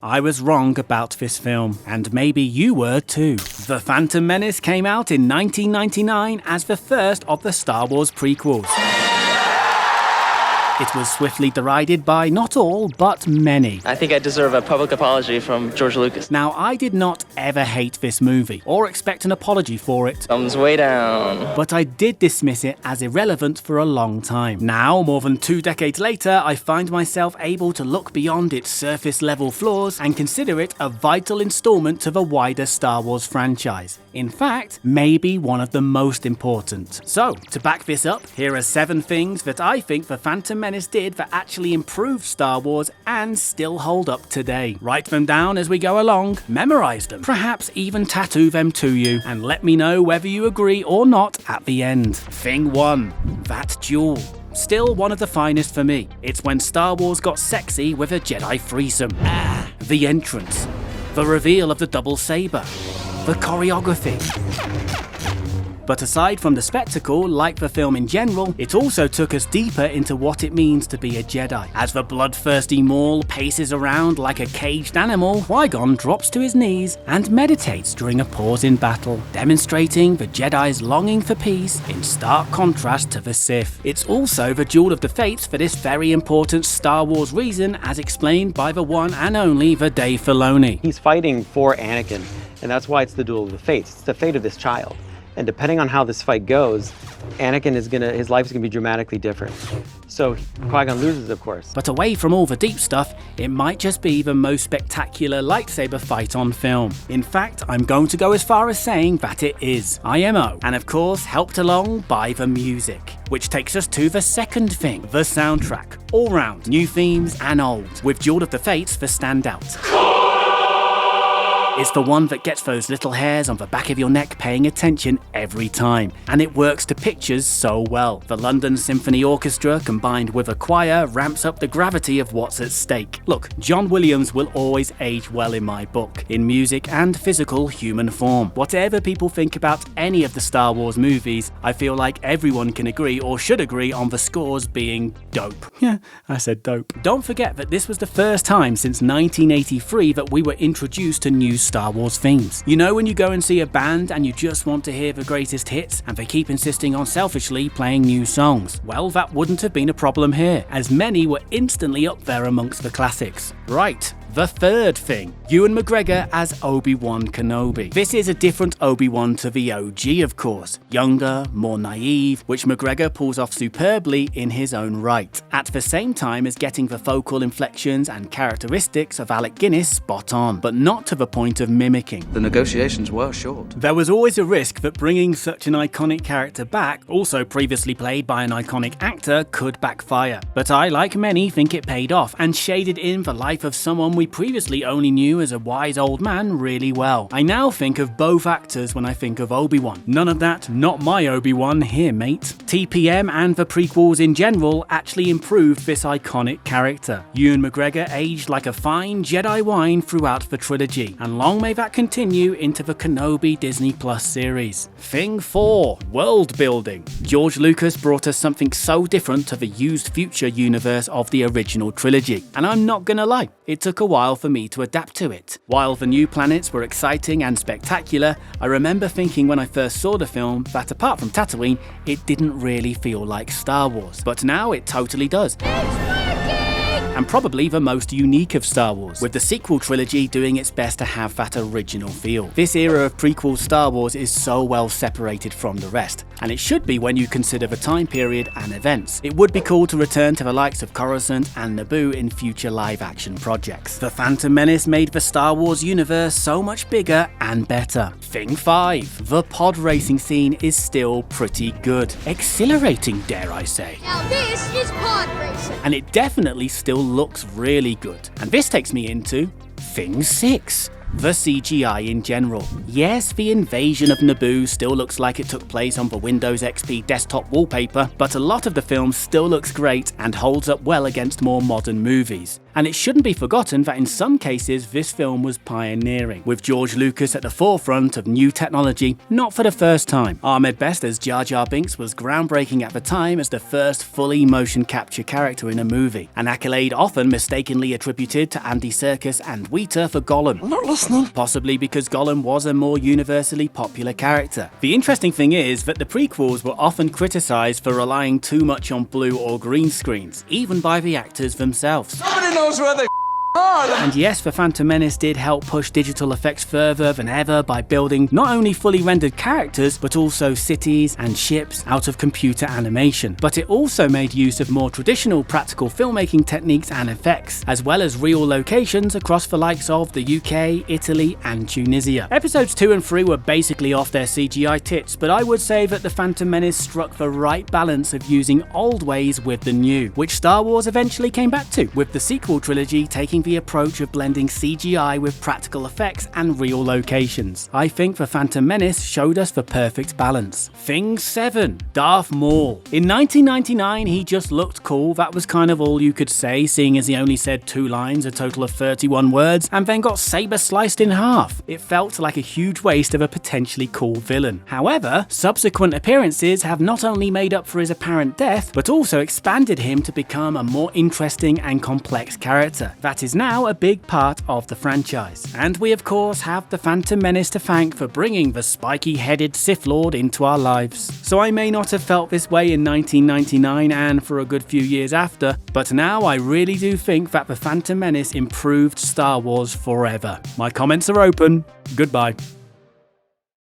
I was wrong about this film, and maybe you were too. The Phantom Menace came out in 1999 as the first of the Star Wars prequels. It was swiftly derided by not all, but many. I think I deserve a public apology from George Lucas. Now, I did not ever hate this movie, or expect an apology for it. Thumbs way down. But I did dismiss it as irrelevant for a long time. Now, more than 2 decades later, I find myself able to look beyond its surface-level flaws and consider it a vital installment to the wider Star Wars franchise. In fact, maybe one of the most important. So, to back this up, here are 7 things that I think the Phantom Menace did that actually improved Star Wars and still hold up today. Write them down as we go along, memorize them, perhaps even tattoo them to you, and let me know whether you agree or not at the end. Thing 1. That duel. Still one of the finest for me. It's when Star Wars got sexy with a Jedi threesome. The entrance. The reveal of the double saber. The choreography. But aside from the spectacle, like the film in general, it also took us deeper into what it means to be a Jedi. As the bloodthirsty Maul paces around like a caged animal, Qui-Gon drops to his knees and meditates during a pause in battle, demonstrating the Jedi's longing for peace in stark contrast to the Sith. It's also the Duel of the Fates for this very important Star Wars reason, as explained by the one and only the Dave Filoni. He's fighting for Anakin, and that's why it's the Duel of the Fates. It's the fate of this child. And depending on how this fight goes, his life is gonna be dramatically different. So Qui-Gon loses, of course. But away from all the deep stuff, it might just be the most spectacular lightsaber fight on film. In fact, I'm going to go as far as saying that it is. IMO. And of course, helped along by the music. Which takes us to the second thing, the soundtrack. All round, new themes and old, with Duel of the Fates the standout. It's the one that gets those little hairs on the back of your neck paying attention every time, and it works to pictures so well. The London Symphony Orchestra combined with a choir ramps up the gravity of what's at stake. Look, John Williams will always age well in my book, in music and physical human form. Whatever people think about any of the Star Wars movies, I feel like everyone can agree or should agree on the scores being dope. Yeah, I said dope. Don't forget that this was the first time since 1983 that we were introduced to new Star Wars themes. You know when you go and see a band and you just want to hear the greatest hits and they keep insisting on selfishly playing new songs? Well, that wouldn't have been a problem here, as many were instantly up there amongst the classics. Right. The third thing, Ewan McGregor as ObiWan Kenobi. This is a different Obi-Wan to the OG, of course. Younger, more naive, which McGregor pulls off superbly in his own right. At the same time as getting the vocal inflections and characteristics of Alec Guinness spot on, but not to the point of mimicking. The negotiations were short. There was always a risk that bringing such an iconic character back, also previously played by an iconic actor, could backfire. But I, like many, think it paid off and shaded in the life of someone we previously only knew as a wise old man really well. I now think of both actors when I think of Obi-Wan. None of that, not my Obi-Wan here, mate. TPM and the prequels in general actually improved this iconic character. Ewan McGregor aged like a fine Jedi wine throughout the trilogy, and long may that continue into the Kenobi Disney Plus series. Thing 4. World building. George Lucas brought us something so different to the used future universe of the original trilogy, and I'm not gonna lie, it took a while for me to adapt to it. While the new planets were exciting and spectacular, I remember thinking when I first saw the film that apart from Tatooine, it didn't really feel like Star Wars. But now it totally does. And probably the most unique of Star Wars, with the sequel trilogy doing its best to have that original feel. This era of prequel Star Wars is so well separated from the rest, and it should be when you consider the time period and events. It would be cool to return to the likes of Coruscant and Naboo in future live-action projects. The Phantom Menace made the Star Wars universe so much bigger and better. Thing 5. The pod racing scene is still pretty good. Exhilarating, dare I say. Now this is pod racing. And it definitely still looks really good. And this takes me into Thing 6. The CGI in general. Yes, the invasion of Naboo still looks like it took place on the Windows XP desktop wallpaper, but a lot of the film still looks great and holds up well against more modern movies. And it shouldn't be forgotten that in some cases this film was pioneering, with George Lucas at the forefront of new technology, not for the first time. Ahmed Best as Jar Jar Binks was groundbreaking at the time as the first fully motion capture character in a movie, an accolade often mistakenly attributed to Andy Serkis and Weta for Gollum. I'm not listening. Possibly because Gollum was a more universally popular character. The interesting thing is that the prequels were often criticised for relying too much on blue or green screens, even by the actors themselves. Nobody knows where they are. And yes, the Phantom Menace did help push digital effects further than ever by building not only fully rendered characters, but also cities and ships out of computer animation. But it also made use of more traditional practical filmmaking techniques and effects, as well as real locations across the likes of the UK, Italy, and Tunisia. Episodes 2 and 3 were basically off their CGI tits, but I would say that the Phantom Menace struck the right balance of using old ways with the new, which Star Wars eventually came back to, with the sequel trilogy taking the approach of blending CGI with practical effects and real locations. I think the Phantom Menace showed us the perfect balance. Thing 7. Darth Maul. In 1999 he just looked cool, that was kind of all you could say, seeing as he only said 2 lines, a total of 31 words, and then got saber sliced in half. It felt like a huge waste of a potentially cool villain. However, subsequent appearances have not only made up for his apparent death, but also expanded him to become a more interesting and complex character. That is now a big part of the franchise. And we of course have the Phantom Menace to thank for bringing the spiky-headed Sith Lord into our lives. So I may not have felt this way in 1999 and for a good few years after, but now I really do think that the Phantom Menace improved Star Wars forever. My comments are open. Goodbye.